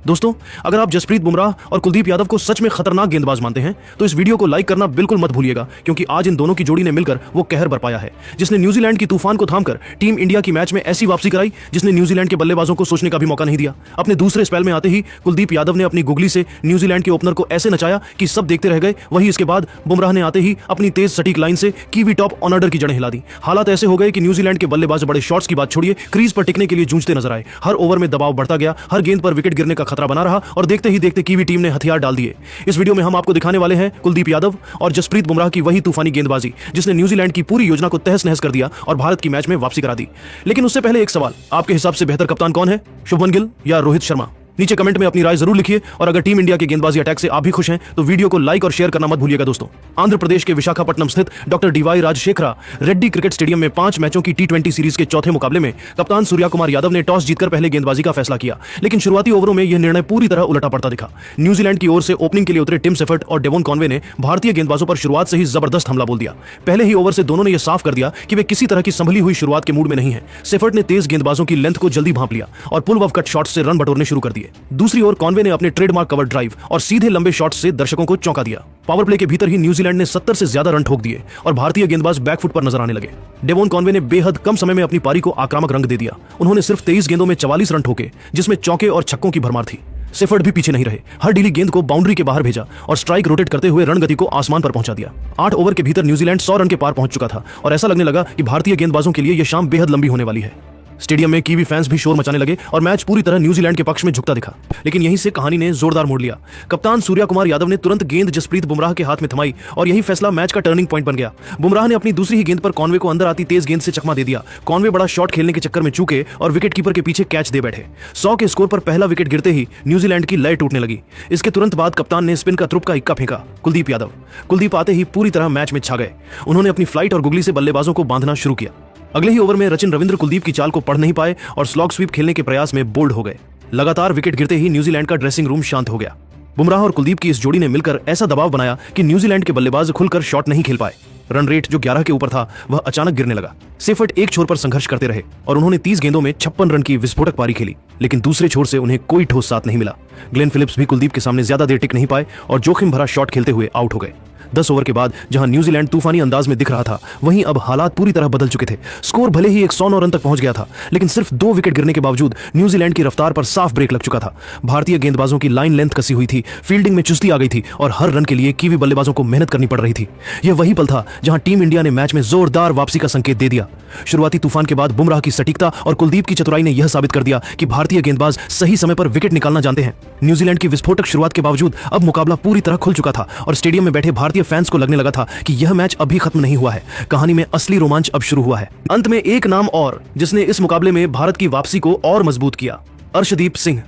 दोस्तों, अगर आप जसप्रीत बुमराह और कुलदीप यादव को सच में खतरनाक गेंदबाज मानते हैं तो इस वीडियो को लाइक करना बिल्कुल मत भूलिएगा, क्योंकि आज इन दोनों की जोड़ी ने मिलकर वो कहर बरपाया है जिसने न्यूजीलैंड की तूफान को थामकर टीम इंडिया की मैच में ऐसी वापसी कराई जिसने न्यूजीलैंड के बल्लेबाजों को सोचने का भी मौका नहीं दिया। अपने दूसरे स्पेल में आते ही कुलदीप यादव ने अपनी गुगली से न्यूजीलैंड के ओपनर को ऐसे नचाया कि सब देखते रह गए। वहीं इसके बाद बुमराह ने आते ही अपनी तेज सटीक लाइन से कीवी टॉप ऑन ऑर्डर की जड़ें हिला दी। हालात ऐसे हो गए कि न्यूजीलैंड के बल्लेबाज बड़े शॉट्स की बात छोड़िए, क्रीज पर टिकने के लिए जूझते नजर आए। हर ओवर में दबाव बढ़ता गया, हर गेंद पर विकेट गिरने का खतरा बना रहा और देखते ही देखते कीवी टीम ने हथियार डाल दिए। इस वीडियो में हम आपको दिखाने वाले हैं कुलदीप यादव और जसप्रीत बुमराह की वही तूफानी गेंदबाजी जिसने न्यूजीलैंड की पूरी योजना को तहस नहस कर दिया और भारत की मैच में वापसी करा दी। लेकिन उससे पहले एक सवाल, आपके हिसाब से बेहतर कप्तान कौन है, शुभमन गिल या रोहित शर्मा? नीचे कमेंट में अपनी राय जरूर लिखिए और अगर टीम इंडिया के गेंदबाजी अटैक से आप भी खुश हैं तो वीडियो को लाइक और शेयर करना मत भूलिएगा। दोस्तों, आंध्र प्रदेश के विशाखापट्टनम स्थित doctor DY Rajasekhara Reddy cricket stadium में 5 मैचों की T20 सीरीज के चौथे मुकाबले में कप्तान सूर्या कुमार यादव ने टॉस जीतकर पहले गेंदबाजी का फैसला किया, लेकिन शुरुआती ओवरों में यह निर्णय पूरी तरह उलटा पड़ता दिखा। न्यूजीलैंड की ओर से ओपनिंग के लिए उतरे टिम सेफर्ट और डेवोन कॉनवे ने भारतीय गेंदबाजों पर शुरुआत से ही जबरदस्त हमला बोल दिया। पहले ही ओवर से दोनों ने यह साफ कर दिया कि वे किसी तरह की संभली हुई शुरुआत के मूड में नहीं है। सेफर्ट ने तेज गेंदबाजों की लेंथ को जल्दी भांप लिया और पुल ऑफ कट शॉट्स से रन बटोरने शुरू कर दिए। दूसरी ओर कॉनवे ने अपने ट्रेडमार्क कवर ड्राइव और सीधे लंबे शॉट्स से दर्शकों को चौंका दिया। पावर प्ले के भीतर ही न्यूजीलैंड ने 70 से ज्यादा रन ठोक दिए और भारतीय गेंदबाज बैकफुट पर नजर आने लगे। डेवोन कॉनवे ने बेहद कम समय में अपनी पारी को आक्रामक रंग दे दिया। उन्होंने सिर्फ 23 गेंदों में 44 रन ठोके, जिसमें चौके और छक्कों की भरमार थी। सेफर्ट भी पीछे नहीं रहे, हर डीली गेंद को बाउंड्री के बाहर भेजा और स्ट्राइक रोटेट करते हुए रन गति को आसमान पर पहुंचा दिया। 8 ओवर के भीतर न्यूजीलैंड 100 रन के पार पहुंच चुका था और ऐसा लगने लगा कि भारतीय गेंदबाजों के लिए यह शाम बेहद लंबी होने वाली है। स्टेडियम में कीवी फैंस भी शोर मचाने लगे और मैच पूरी तरह न्यूजीलैंड के पक्ष में झुकता दिखा। लेकिन यहीं से कहानी ने जोरदार मोड़ लिया। कप्तान सूर्या कुमार यादव ने तुरंत गेंद जसप्रीत बुमराह के हाथ में थमाई और यही फैसला मैच का टर्निंग पॉइंट बन गया। बुमराह ने अपनी दूसरी ही गेंद पर कॉनवे को अंदर आती तेज गेंद से चकमा दे दिया। कॉनवे बड़ा शॉट खेलने के चक्कर में चूके और विकेट कीपर के पीछे कैच दे बैठे। 100 के स्कोर पर पहला विकेट गिरते ही न्यूजीलैंड की लय टूटने लगी। इसके तुरंत बाद कप्तान ने स्पिन का तुरुप का इक्का फेंका, कुलदीप यादव। कुलदीप आते ही पूरी तरह मैच में छा गए। उन्होंने अपनी फ्लाइट और गुगली से बल्लेबाजों को बांधना शुरू किया। अगले ही ओवर में रचिन रविंद्र कुलदीप की चाल को पढ़ नहीं पाए और स्लॉग स्वीप खेलने के प्रयास में बोल्ड हो गए। लगातार विकेट गिरते ही न्यूजीलैंड का ड्रेसिंग रूम शांत हो गया। बुमराह और कुलदीप की इस जोड़ी ने मिलकर ऐसा दबाव बनाया कि न्यूजीलैंड के बल्लेबाज खुलकर शॉट नहीं खेल पाए। रन रेट जो 11 के ऊपर था वह अचानक गिरने लगा। सेफर्ट एक छोर पर संघर्ष करते रहे और उन्होंने 30 गेंदों में 56 रन की विस्फोटक पारी खेली, लेकिन दूसरे छोर से उन्हें कोई ठोस साथ नहीं मिला। ग्लेन फिलिप्स भी कुलदीप के सामने ज्यादा देर टिक नहीं पाए और जोखिम भरा शॉट खेलते हुए आउट हो गए। 10 ओवर के बाद जहां न्यूजीलैंड तूफानी अंदाज में दिख रहा था, वहीं अब हालात पूरी तरह बदल चुके थे। स्कोर भले ही 109 रन तक पहुंच गया था, लेकिन सिर्फ 2 विकेट गिरने के बावजूद न्यूजीलैंड की रफ्तार पर साफ ब्रेक लग चुका था। भारतीय गेंदबाजों की लाइन लेंथ कसी हुई थी, फील्डिंग में चुस्ती आ गई थी और हर रन के लिए कीवी बल्लेबाजों को मेहनत करनी पड़ रही थी। यह वही पल था जहां टीम इंडिया ने मैच में जोरदार वापसी का संकेत दे दिया। शुरुआती तूफान के बाद बुमराह की सटीकता और कुलदीप की चतुराई ने यह साबित कर दिया कि भारतीय गेंदबाज सही समय पर विकेट निकालना जानते हैं। न्यूजीलैंड की विस्फोटक शुरुआत के बावजूद अब मुकाबला पूरी तरह खुल चुका था और स्टेडियम में बैठे भारतीय फैंस को लगने लगा था कि यह मैच अभी खत्म नहीं हुआ है। कहानी में असली रोमांच अब शुरू हुआ है। अंत में एक नाम और जिसने इस मुकाबले में भारत की वापसी को और मजबूत किया, अर्शदीप सिंह।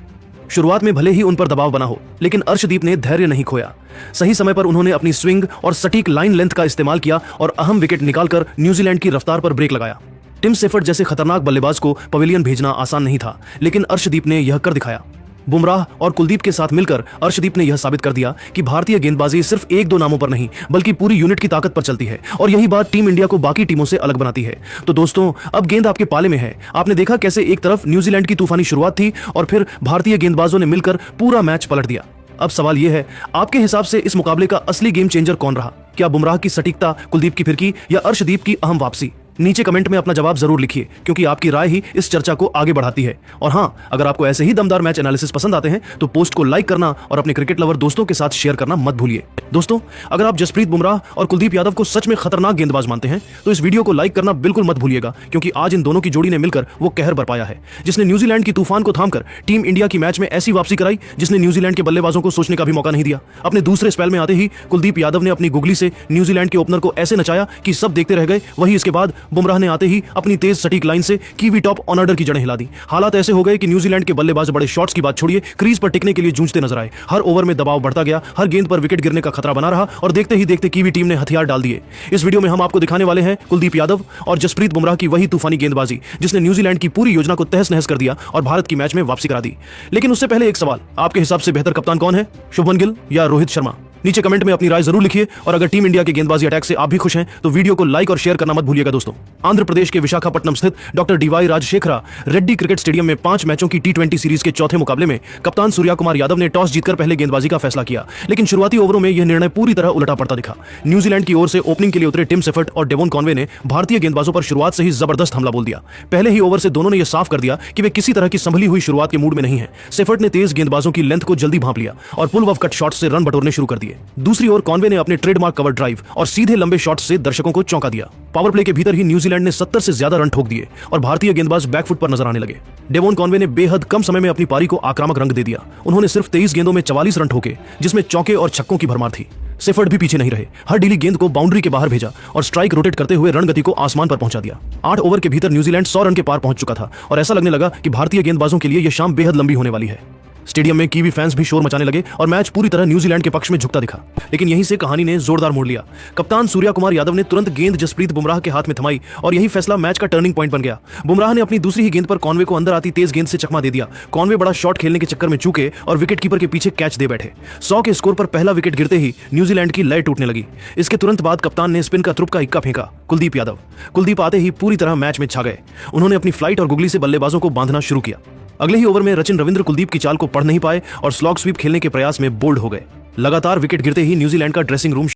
शुरुआत में भले ही उन पर दबाव बना हो, लेकिन अर्शदीप ने धैर्य नहीं खोया। सही समय पर उन्होंने अपनी स्विंग और सटीक लाइन लेंथ का इस्तेमाल किया और अहम विकेट निकालकर न्यूजीलैंड की रफ्तार पर ब्रेक लगाया। टिम सेफर्ट जैसे खतरनाक बल्लेबाज को पवेलियन भेजना आसान नहीं था, लेकिन अर्शदीप ने यह कर दिखाया। बुमराह और कुलदीप के साथ मिलकर अर्शदीप ने यह साबित कर दिया कि भारतीय गेंदबाजी सिर्फ 1-2 नामों पर नहीं बल्कि पूरी यूनिट की ताकत पर चलती है और यही बात टीम इंडिया को बाकी टीमों से अलग बनाती है। तो दोस्तों, अब गेंद आपके पाले में है। आपने देखा कैसे एक तरफ न्यूजीलैंड की तूफानी शुरुआत थी और फिर भारतीय गेंदबाजों ने मिलकर पूरा मैच पलट दिया। अब सवाल यह है, आपके हिसाब से इस मुकाबले का असली गेम चेंजर कौन रहा? क्या बुमराह की सटीकता, कुलदीप की फिरकी या अर्शदीप की अहम वापसी? नीचे कमेंट में अपना जवाब जरूर लिखिए, क्योंकि आपकी राय ही इस चर्चा को आगे बढ़ाती है। और हां, अगर आपको ऐसे ही दमदार मैच एनालिसिस पसंद आते हैं तो पोस्ट को लाइक करना और अपने क्रिकेट लवर दोस्तों के साथ शेयर करना मत भूलिए। दोस्तों, अगर आप जसप्रीत बुमराह और कुलदीप यादव को सच में खतरनाक गेंदबाज मानते हैं तो इस वीडियो को लाइक करना बिल्कुल मत भूलिएगा, क्योंकि आज इन दोनों की जोड़ी ने मिलकर वो कहर बरपाया है जिसने न्यूजीलैंड की तूफान को थामकर टीम इंडिया की मैच में ऐसी वापसी कराई जिसने न्यूजीलैंड के बल्लेबाजों को सोचने का भी मौका नहीं दिया। अपने दूसरे स्पेल में आते ही कुलदीप यादव ने अपनी गुगली से न्यूजीलैंड के ओपनर को ऐसे नचाया कि सब देखते रह गए। वहीं इसके बाद बुमराह ने आते ही अपनी तेज सटीक लाइन से कीवी टॉप ऑन ऑर्डर की जड़ें हिला दी। हालात ऐसे हो गए कि न्यूजीलैंड के बल्लेबाज बड़े शॉट्स की बात छोड़िए, क्रीज पर टिकने के लिए जूझते नजर आए। हर ओवर में दबाव बढ़ता गया, हर गेंद पर विकेट गिरने का खतरा बना रहा और देखते ही देखते कीवी टीम ने हथियार डाल दिए। इस वीडियो में हम आपको दिखाने वाले हैं कुलदीप यादव और जसप्रीत बुमराह की वही तूफानी गेंदबाजी जिसने न्यूजीलैंड की पूरी योजना को तहस नहस कर दिया और भारत की मैच में वापसी करा दी। लेकिन उससे पहले एक सवाल, आपके हिसाब से बेहतर कप्तान कौन है, शुभमन गिल या रोहित शर्मा? नीचे कमेंट में अपनी राय जरूर लिखिए और अगर टीम इंडिया के गेंदबाजी अटैक से आप भी खुश हैं तो वीडियो को लाइक और शेयर करना मत भूलिएगा दोस्तों। आंध्र प्रदेश के विशाखापट्टनम स्थित doctor DY Rajasekhara Reddy cricket stadium में 5 मैचों की टी20 सीरीज के चौथे मुकाबले में कप्तान सूर्या कुमार यादव ने टॉस जीतकर पहले गेंदबाजी का फैसला किया, लेकिन शुरुआती ओवरों में यह निर्णय पूरी तरह उलटा पड़ता दिखा। न्यूजीलैंड की ओर से ओपनिंग के लिए उतरे टिम सेफर्ट और डेवोन कॉनवे ने भारतीय गेंदबाजों पर शुरुआत से ही जबरदस्त हमला बोल दिया। पहले ही ओवर से दोनों ने यह साफ कर दिया कि वे किसी तरह की संभली हुई शुरुआत के मूड में नहीं है। सेफर्ट ने तेज गेंदबाजों की लेंथ को जल्दी भांप लिया और पुल ऑफ कट शॉट से रन बटोरने शुरू कर दिए। दूसरी ओर कॉनवे ने अपने ट्रेडमार्क कवर ड्राइव और सीधे लंबे शॉट से दर्शकों को चौंका दिया। पावर प्ले के भीतर ही न्यूजीलैंड ने 70 से ज्यादा रन ठोक दिए और भारतीय गेंदबाज बैकफुट पर नजर आने लगे। डेवोन कॉनवे ने बेहद कम समय में अपनी पारी को आक्रामक रंग दे दिया। उन्होंने सिर्फ 23 गेंदों में 44 रन ठोके, जिसमें चौके और छक्कों की भरमार थी। सेफर्ट भी पीछे नहीं रहे, हर डीली गेंद को बाउंड्री के बाहर भेजा और स्ट्राइक रोटेट करते हुए रन गति को आसमान पर पहुंचा दिया। 8 ओवर के भीतर न्यूजीलैंड 100 रन के पार पहुंच चुका था और ऐसा लगने लगा कि भारतीय गेंदबाजों के लिए यह शाम बेहद लंबी होने वाली है। स्टेडियम में कीवी फैंस भी शोर मचाने लगे और मैच पूरी तरह न्यूजीलैंड के पक्ष में झुकता दिखा, लेकिन यहीं से कहानी ने जोरदार मोड़ लिया। कप्तान सूर्या कुमार यादव ने तुरंत गेंद जसप्रीत बुमराह के हाथ में थमाई और यही फैसला मैच का टर्निंग पॉइंट बन गया। बुमराह ने अपनी दूसरी ही गेंद पर कॉनवे को अंदर आती तेज गेंद से चकमा दे दिया। कॉनवे बड़ा शॉट खेलने के चक्कर में चूके और विकेट कीपर के पीछे कैच दे बैठे। 100 के स्कोर पर पहला विकेट गिरते ही न्यूजीलैंड की लय टूटने लगी। इसके तुरंत बाद कप्तान ने स्पिन का तुरुप का इक्का फेंका, कुलदीप यादव। कुलदीप आते ही पूरी तरह मैच में छा गए। उन्होंने अपनी फ्लाइट और गुगली से बल्लेबाजों को बांधना शुरू किया। अगले ही ओवर में रचिन रविंद्र कुलदीप की चाल को पढ़ नहीं पाए और स्लॉग स्वीप खेलने के प्रयास में बोल्ड हो गए। लगातार विकेट गिरते ही न्यूजीलैंड का ड्रेसिंग रूम